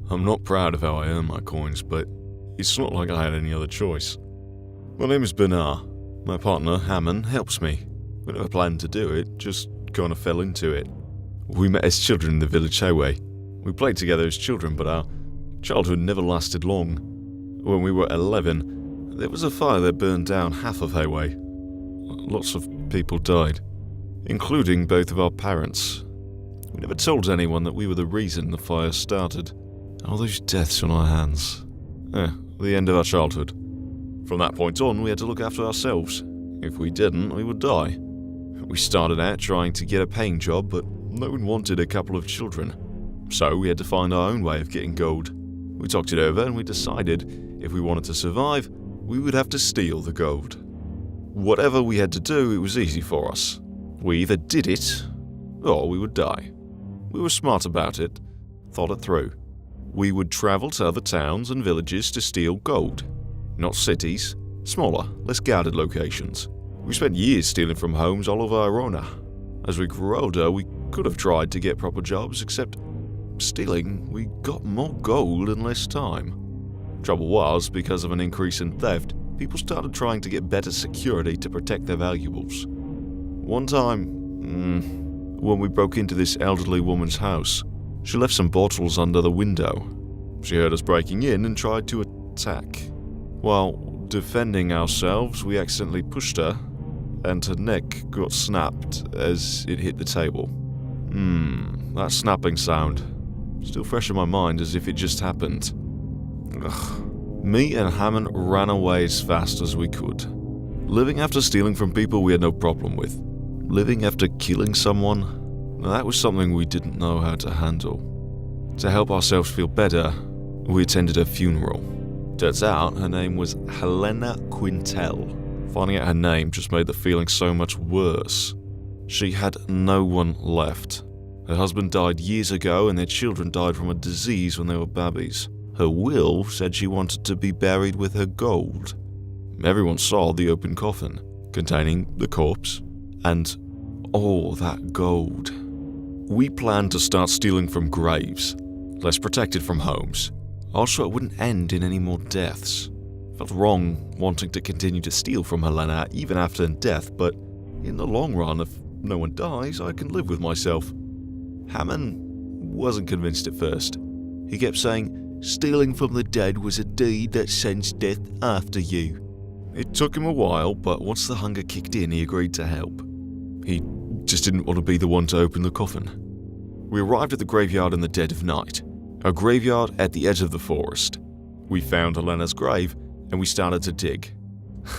I'm not proud of how I earn my coins, but it's not like I had any other choice. My name is Bernard. My partner, Hammond, helps me. We never planned to do it, just kind of fell into it. We met as children in the village highway. We played together as children, but our childhood never lasted long. When we were 11, there was a fire that burned down half of Hayway. Lots of people died, including both of our parents. We never told anyone that we were the reason the fire started. All those deaths on our hands. The end of our childhood. From that point on, we had to look after ourselves. If we didn't, we would die. We started out trying to get a paying job, but no one wanted a couple of children. So we had to find our own way of getting gold. We talked it over and we decided if we wanted to survive, we would have to steal the gold. Whatever we had to do, it was easy for us. We either did it, or we would die. We were smart about it, thought it through. We would travel to other towns and villages to steal gold. Not cities, smaller, less guarded locations. We spent years stealing from homes all over Arona. As we grew older, we could have tried to get proper jobs, except stealing, we got more gold in less time. Trouble was, because of an increase in theft, people started trying to get better security to protect their valuables. One time, when we broke into this elderly woman's house, she left some bottles under the window. She heard us breaking in and tried to attack. While defending ourselves, we accidentally pushed her, and her neck got snapped as it hit the table. That snapping sound. Still fresh in my mind as if it just happened. Me and Hammond ran away as fast as we could. Living after stealing from people we had no problem with. Living after killing someone, that was something we didn't know how to handle. To help ourselves feel better, we attended her funeral. Turns out her name was Helena Quintel. Finding out her name just made the feeling so much worse. She had no one left. Her husband died years ago and their children died from a disease when they were babies. Her will said she wanted to be buried with her gold. Everyone saw the open coffin, containing the corpse and all that gold. We planned to start stealing from graves, less protected from homes. Also, it wouldn't end in any more deaths. Felt wrong wanting to continue to steal from Helena even after death, but in the long run, if no one dies, I can live with myself. Hammond wasn't convinced at first. He kept saying, stealing from the dead was a deed that sends death after you. It took him a while, but once the hunger kicked in, he agreed to help. He just didn't want to be the one to open the coffin. We arrived at the graveyard in the dead of night, a graveyard at the edge of the forest. We found Helena's grave, and we started to dig.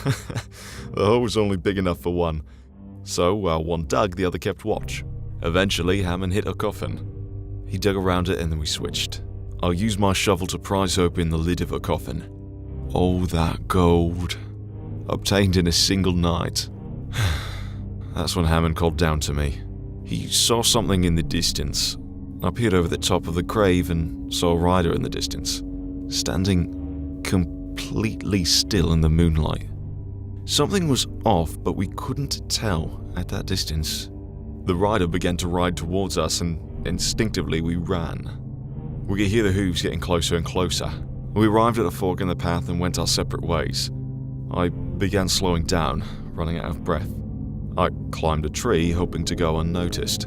The hole was only big enough for one, so while one dug, the other kept watch. Eventually, Hammond hit her coffin. He dug around it and then we switched. I used my shovel to prise open the lid of her coffin. All that gold, obtained in a single night. That's when Hammond called down to me. He saw something in the distance. I peered over the top of the grave and saw a rider in the distance, standing completely still in the moonlight. Something was off, but we couldn't tell at that distance. The rider began to ride towards us and instinctively we ran. We could hear the hooves getting closer and closer. We arrived at a fork in the path and went our separate ways. I began slowing down, running out of breath. I climbed a tree, hoping to go unnoticed.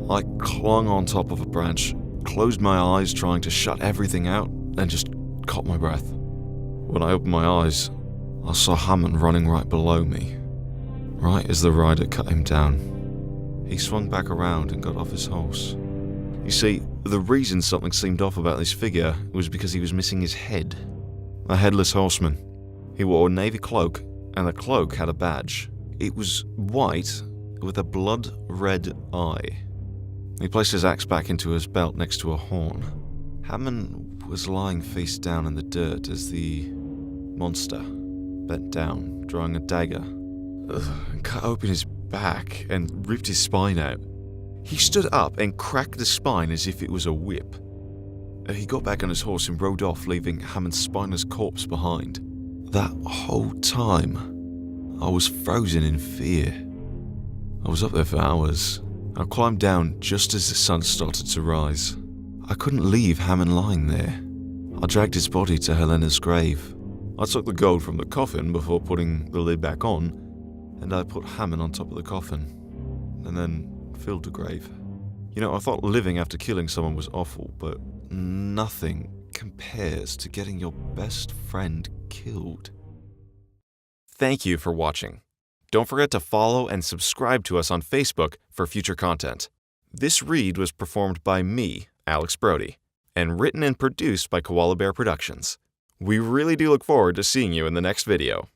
I clung on top of a branch, closed my eyes trying to shut everything out, and just caught my breath. When I opened my eyes, I saw Hammond running right below me, right as the rider cut him down. He swung back around and got off his horse. You see, the reason something seemed off about this figure was because he was missing his head. A headless horseman. He wore a navy cloak, and the cloak had a badge. It was white with a blood-red eye. He placed his axe back into his belt next to a horn. Hammond was lying face down in the dirt as the monster bent down, drawing a dagger, and cut open his back and ripped his spine out. He stood up and cracked the spine as if it was a whip. He got back on his horse and rode off, leaving Hammond's spineless corpse behind. That whole time, I was frozen in fear. I was up there for hours. I climbed down just as the sun started to rise. I couldn't leave Hammond lying there. I dragged his body to Helena's grave. I took the gold from the coffin before putting the lid back on, and I put Hammond on top of the coffin, and then filled the grave. You know, I thought living after killing someone was awful, but nothing compares to getting your best friend killed. Thank you for watching. Don't forget to follow and subscribe to us on Facebook for future content. This read was performed by me, Alex Brody, and written and produced by Koala Bear Productions. We really do look forward to seeing you in the next video.